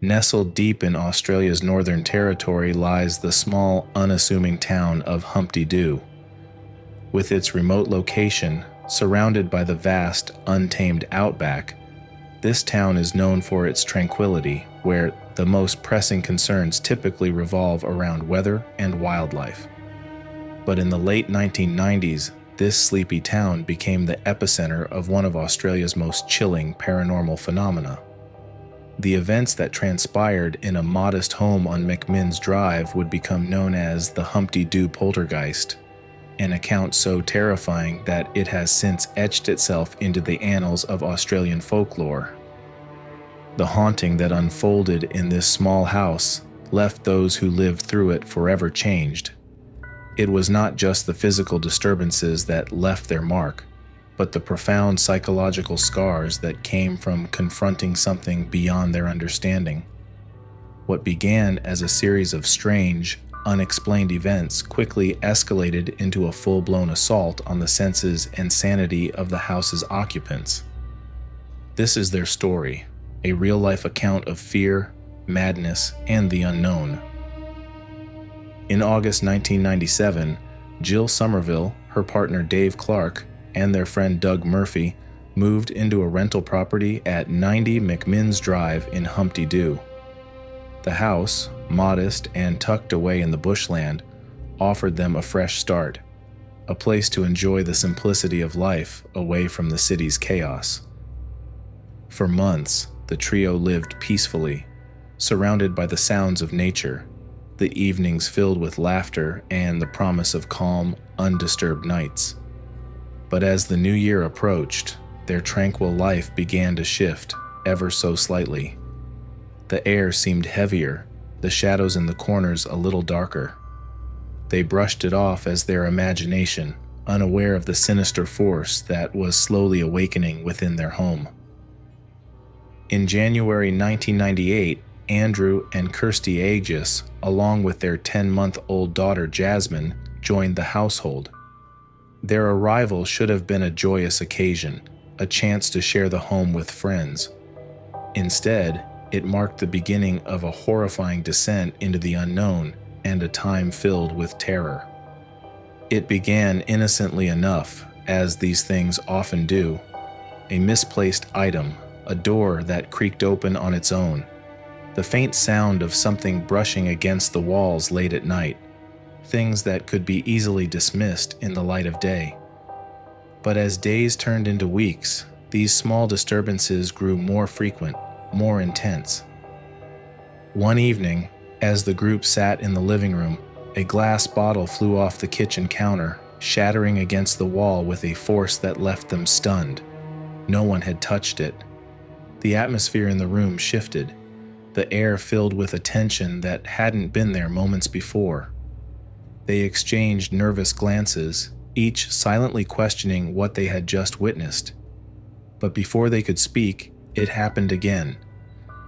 Nestled deep in Australia's Northern Territory lies the small, unassuming town of Humpty Doo. With its remote location, surrounded by the vast, untamed outback, this town is known for its tranquility, where the most pressing concerns typically revolve around weather and wildlife. But in the late 1990s, this sleepy town became the epicenter of one of Australia's most chilling paranormal phenomena. The events that transpired in a modest home on McMinn's Drive would become known as the Humpty Doo Poltergeist, an account so terrifying that it has since etched itself into the annals of Australian folklore. The haunting that unfolded in this small house left those who lived through it forever changed. It was not just the physical disturbances that left their mark, but the profound psychological scars that came from confronting something beyond their understanding. What began as a series of strange, unexplained events quickly escalated into a full-blown assault on the senses and sanity of the house's occupants. This is their story, a real-life account of fear, madness, and the unknown. In August 1997, Jill Somerville, her partner Dave Clark, and their friend Doug Murphy moved into a rental property at 90 McMinn's Drive in Humpty Doo. The house, modest and tucked away in the bushland, offered them a fresh start, a place to enjoy the simplicity of life away from the city's chaos. For months, the trio lived peacefully, surrounded by the sounds of nature, the evenings filled with laughter and the promise of calm, undisturbed nights. But as the new year approached, their tranquil life began to shift, ever so slightly. The air seemed heavier, the shadows in the corners a little darker. They brushed it off as their imagination, unaware of the sinister force that was slowly awakening within their home. In January 1998, Andrew and Kirsty Aegis, along with their 10-month-old daughter Jasmine, joined the household. Their arrival should have been a joyous occasion, a chance to share the home with friends. Instead, it marked the beginning of a horrifying descent into the unknown and a time filled with terror. It began innocently enough, as these things often do. A misplaced item, a door that creaked open on its own, the faint sound of something brushing against the walls late at night, things that could be easily dismissed in the light of day. But as days turned into weeks, these small disturbances grew more frequent, more intense. One evening, as the group sat in the living room, a glass bottle flew off the kitchen counter, shattering against the wall with a force that left them stunned. No one had touched it. The atmosphere in the room shifted, the air filled with a tension that hadn't been there moments before. They exchanged nervous glances, each silently questioning what they had just witnessed. But before they could speak, it happened again.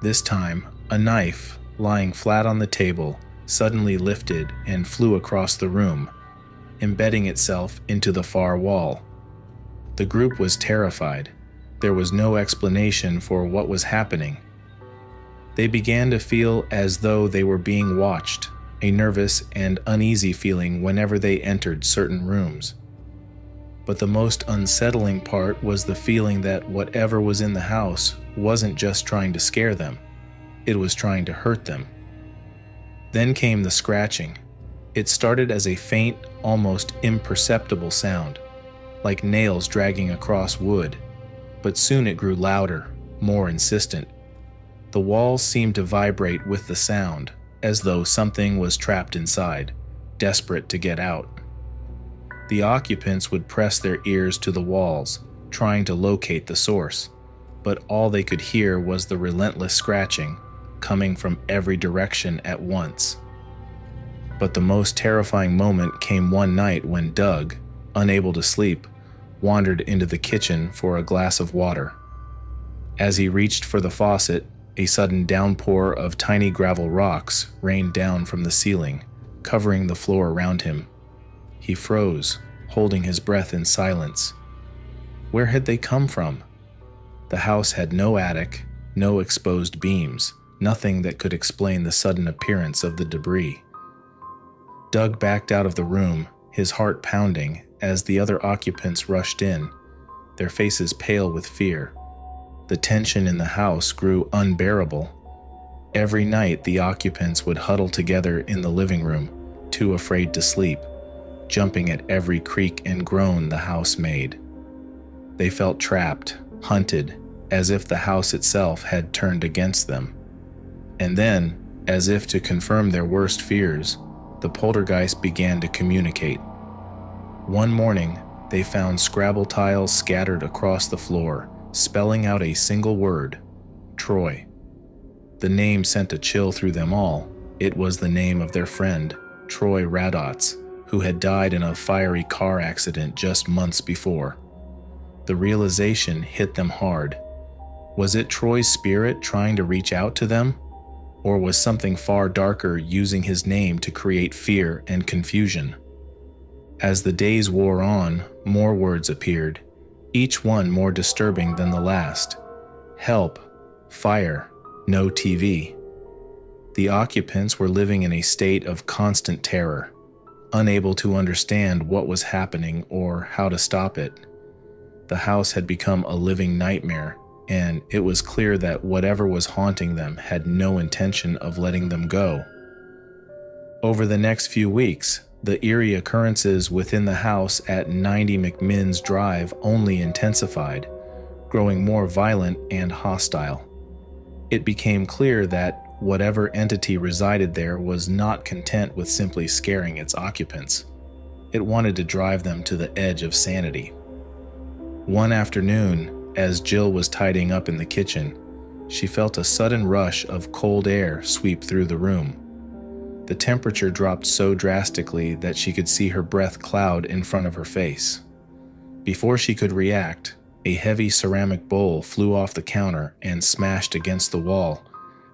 This time, a knife, lying flat on the table, suddenly lifted and flew across the room, embedding itself into the far wall. The group was terrified. There was no explanation for what was happening. They began to feel as though they were being watched, a nervous and uneasy feeling whenever they entered certain rooms. But the most unsettling part was the feeling that whatever was in the house wasn't just trying to scare them, it was trying to hurt them. Then came the scratching. It started as a faint, almost imperceptible sound, like nails dragging across wood, but soon it grew louder, more insistent. The walls seemed to vibrate with the sound, as though something was trapped inside, desperate to get out. The occupants would press their ears to the walls, trying to locate the source, but all they could hear was the relentless scratching, coming from every direction at once. But the most terrifying moment came one night when Doug, unable to sleep, wandered into the kitchen for a glass of water. As he reached for the faucet, a sudden downpour of tiny gravel rocks rained down from the ceiling, covering the floor around him. He froze, holding his breath in silence. Where had they come from? The house had no attic, no exposed beams, nothing that could explain the sudden appearance of the debris. Doug backed out of the room, his heart pounding, as the other occupants rushed in, their faces pale with fear. The tension in the house grew unbearable. Every night, the occupants would huddle together in the living room, too afraid to sleep, jumping at every creak and groan the house made. They felt trapped, hunted, as if the house itself had turned against them. And then, as if to confirm their worst fears, the poltergeist began to communicate. One morning, they found Scrabble tiles scattered across the floor, spelling out a single word: Troy. The name sent a chill through them all. It was the name of their friend, Troy Radotz, who had died in a fiery car accident just months before. The realization hit them hard. Was it Troy's spirit trying to reach out to them? Or was something far darker using his name to create fear and confusion? As the days wore on, more words appeared, each one more disturbing than the last. Help, fire, no TV. The occupants were living in a state of constant terror, unable to understand what was happening or how to stop it. The house had become a living nightmare, and it was clear that whatever was haunting them had no intention of letting them go. Over the next few weeks, the eerie occurrences within the house at 90 McMinn's Drive only intensified, growing more violent and hostile. It became clear that whatever entity resided there was not content with simply scaring its occupants. It wanted to drive them to the edge of sanity. One afternoon, as Jill was tidying up in the kitchen, she felt a sudden rush of cold air sweep through the room. The temperature dropped so drastically that she could see her breath cloud in front of her face. Before she could react, a heavy ceramic bowl flew off the counter and smashed against the wall,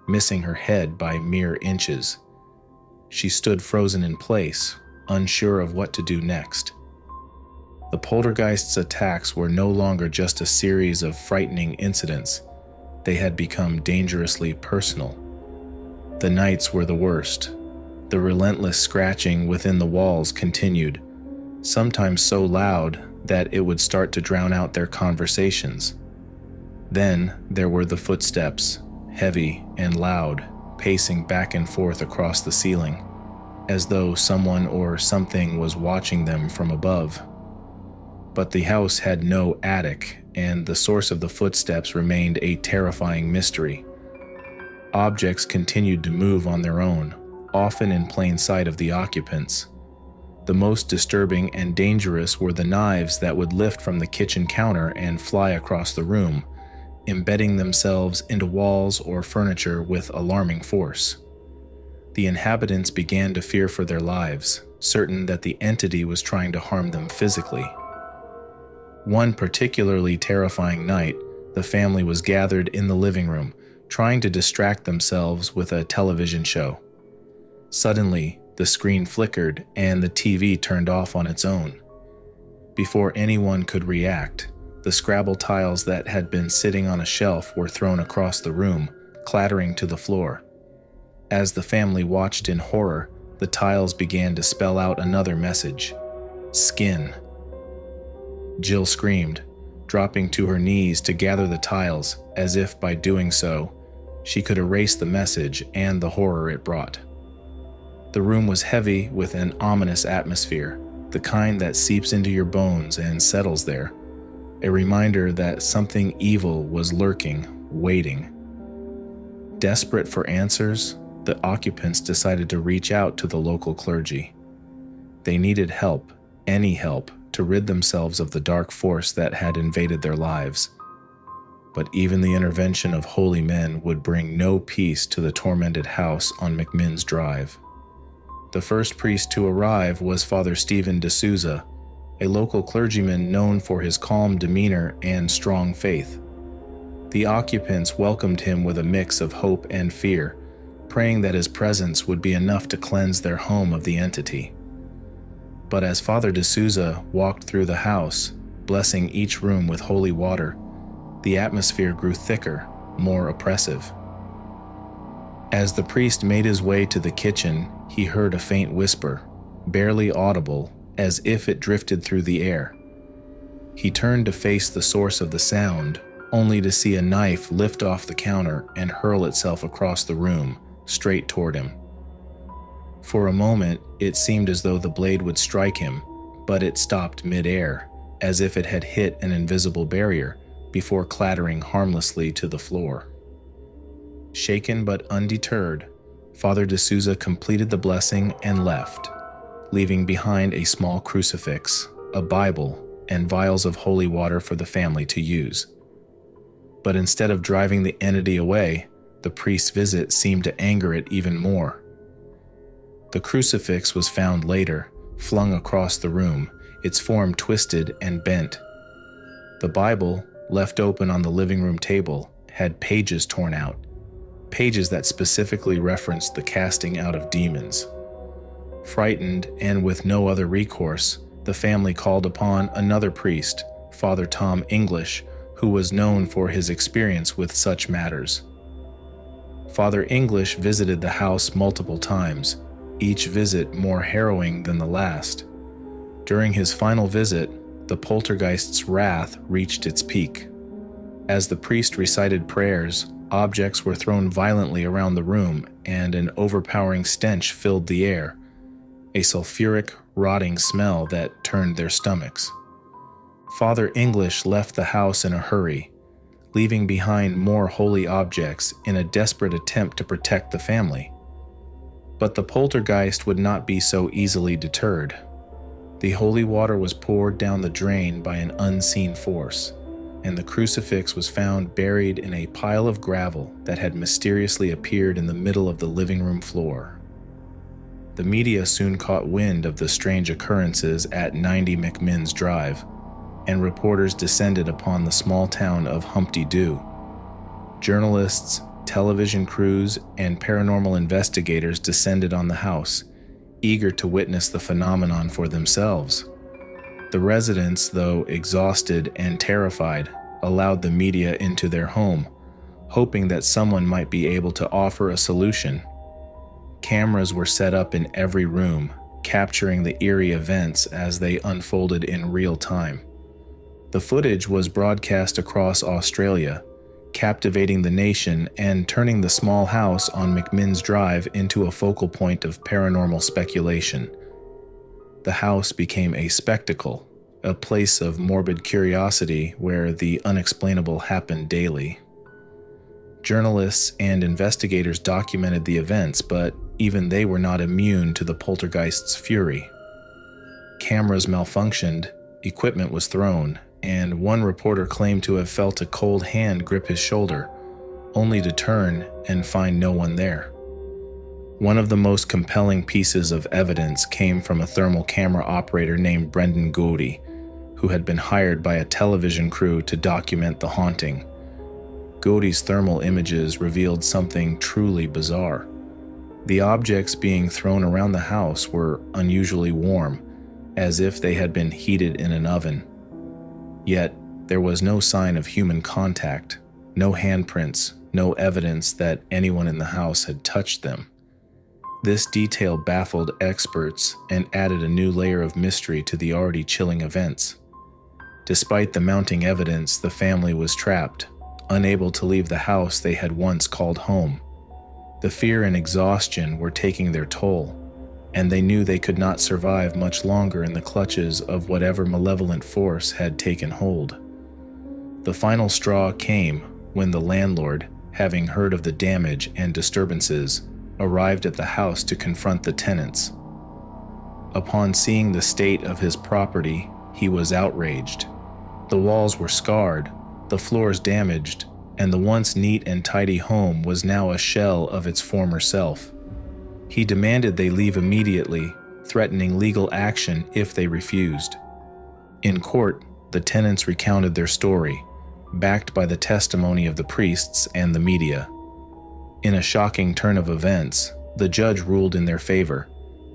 missing her head by mere inches. She stood frozen in place, unsure of what to do next. The poltergeist's attacks were no longer just a series of frightening incidents. They had become dangerously personal. The nights were the worst. The relentless scratching within the walls continued, sometimes so loud that it would start to drown out their conversations. Then there were the footsteps, heavy and loud, pacing back and forth across the ceiling, as though someone or something was watching them from above. But the house had no attic, and the source of the footsteps remained a terrifying mystery. Objects continued to move on their own, often in plain sight of the occupants. The most disturbing and dangerous were the knives that would lift from the kitchen counter and fly across the room, embedding themselves into walls or furniture with alarming force. The inhabitants began to fear for their lives, certain that the entity was trying to harm them physically. One particularly terrifying night, the family was gathered in the living room, trying to distract themselves with a television show. Suddenly, the screen flickered and the TV turned off on its own. Before anyone could react, the Scrabble tiles that had been sitting on a shelf were thrown across the room, clattering to the floor. As the family watched in horror, the tiles began to spell out another message: skin. Jill screamed, dropping to her knees to gather the tiles, as if by doing so, she could erase the message and the horror it brought. The room was heavy with an ominous atmosphere, the kind that seeps into your bones and settles there, a reminder that something evil was lurking, waiting. Desperate for answers, the occupants decided to reach out to the local clergy. They needed help, any help, to rid themselves of the dark force that had invaded their lives. But even the intervention of holy men would bring no peace to the tormented house on McMinn's Drive. The first priest to arrive was Father Stephen D'Souza, a local clergyman known for his calm demeanor and strong faith. The occupants welcomed him with a mix of hope and fear, praying that his presence would be enough to cleanse their home of the entity. But as Father D'Souza walked through the house, blessing each room with holy water, the atmosphere grew thicker, more oppressive. As the priest made his way to the kitchen, he heard a faint whisper, barely audible, as if it drifted through the air. He turned to face the source of the sound, only to see a knife lift off the counter and hurl itself across the room, straight toward him. For a moment, it seemed as though the blade would strike him, but it stopped mid-air, as if it had hit an invisible barrier, before clattering harmlessly to the floor. Shaken but undeterred, Father D'Souza completed the blessing and left, leaving behind a small crucifix, a Bible, and vials of holy water for the family to use. But instead of driving the entity away, the priest's visit seemed to anger it even more. The crucifix was found later, flung across the room, its form twisted and bent. The Bible, left open on the living room table, had pages torn out, pages that specifically referenced the casting out of demons. Frightened and with no other recourse, the family called upon another priest, Father Tom English, who was known for his experience with such matters. Father English visited the house multiple times, each visit more harrowing than the last. During his final visit, the poltergeist's wrath reached its peak. As the priest recited prayers, objects were thrown violently around the room and an overpowering stench filled the air, a sulfuric, rotting smell that turned their stomachs. Father English left the house in a hurry, leaving behind more holy objects in a desperate attempt to protect the family. But the poltergeist would not be so easily deterred. The holy water was poured down the drain by an unseen force, and the crucifix was found buried in a pile of gravel that had mysteriously appeared in the middle of the living room floor. The media soon caught wind of the strange occurrences at 90 McMinn's Drive, and reporters descended upon the small town of Humpty Doo. Journalists, television crews, and paranormal investigators descended on the house, eager to witness the phenomenon for themselves. The residents, though exhausted and terrified, allowed the media into their home, hoping that someone might be able to offer a solution. Cameras were set up in every room, capturing the eerie events as they unfolded in real time. The footage was broadcast across Australia, captivating the nation and turning the small house on McMinn's Drive into a focal point of paranormal speculation. The house became a spectacle, a place of morbid curiosity where the unexplainable happened daily. Journalists and investigators documented the events, but even they were not immune to the poltergeist's fury. Cameras malfunctioned, equipment was thrown, and one reporter claimed to have felt a cold hand grip his shoulder, only to turn and find no one there. One of the most compelling pieces of evidence came from a thermal camera operator named Brendan Goody, who had been hired by a television crew to document the haunting. Goody's thermal images revealed something truly bizarre. The objects being thrown around the house were unusually warm, as if they had been heated in an oven. Yet, there was no sign of human contact, no handprints, no evidence that anyone in the house had touched them. This detail baffled experts and added a new layer of mystery to the already chilling events. Despite the mounting evidence, the family was trapped, unable to leave the house they had once called home. The fear and exhaustion were taking their toll, and they knew they could not survive much longer in the clutches of whatever malevolent force had taken hold. The final straw came when the landlord, having heard of the damage and disturbances, arrived at the house to confront the tenants. Upon seeing the state of his property, he was outraged. The walls were scarred, the floors damaged, and the once neat and tidy home was now a shell of its former self. He demanded they leave immediately, threatening legal action if they refused. In court, the tenants recounted their story, backed by the testimony of the priests and the media. In a shocking turn of events, the judge ruled in their favor,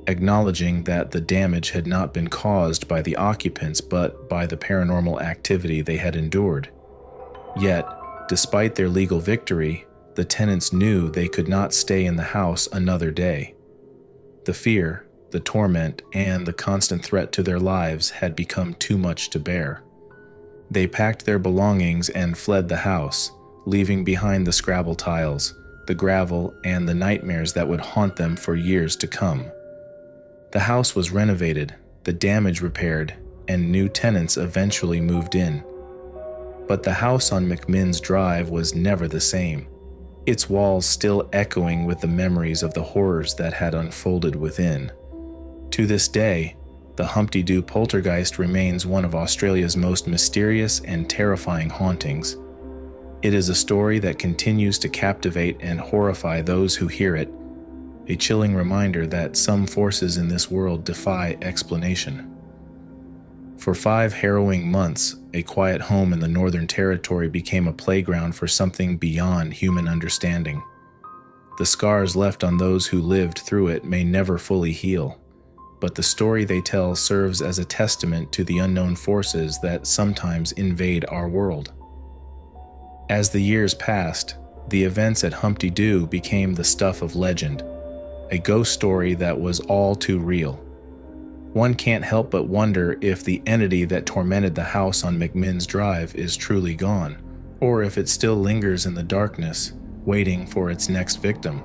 acknowledging that the damage had not been caused by the occupants but by the paranormal activity they had endured. Yet, despite their legal victory, the tenants knew they could not stay in the house another day. The fear, the torment, and the constant threat to their lives had become too much to bear. They packed their belongings and fled the house, leaving behind the Scrabble tiles, the gravel, and the nightmares that would haunt them for years to come. The house was renovated, the damage repaired, and new tenants eventually moved in. But the house on McMinn's Drive was never the same, its walls still echoing with the memories of the horrors that had unfolded within. To this day, the Humpty Doo Poltergeist remains one of Australia's most mysterious and terrifying hauntings. It is a story that continues to captivate and horrify those who hear it, a chilling reminder that some forces in this world defy explanation. For 5 harrowing months, a quiet home in the Northern Territory became a playground for something beyond human understanding. The scars left on those who lived through it may never fully heal, but the story they tell serves as a testament to the unknown forces that sometimes invade our world. As the years passed, the events at Humpty Doo became the stuff of legend, a ghost story that was all too real. One can't help but wonder if the entity that tormented the house on McMinn's Drive is truly gone, or if it still lingers in the darkness, waiting for its next victim.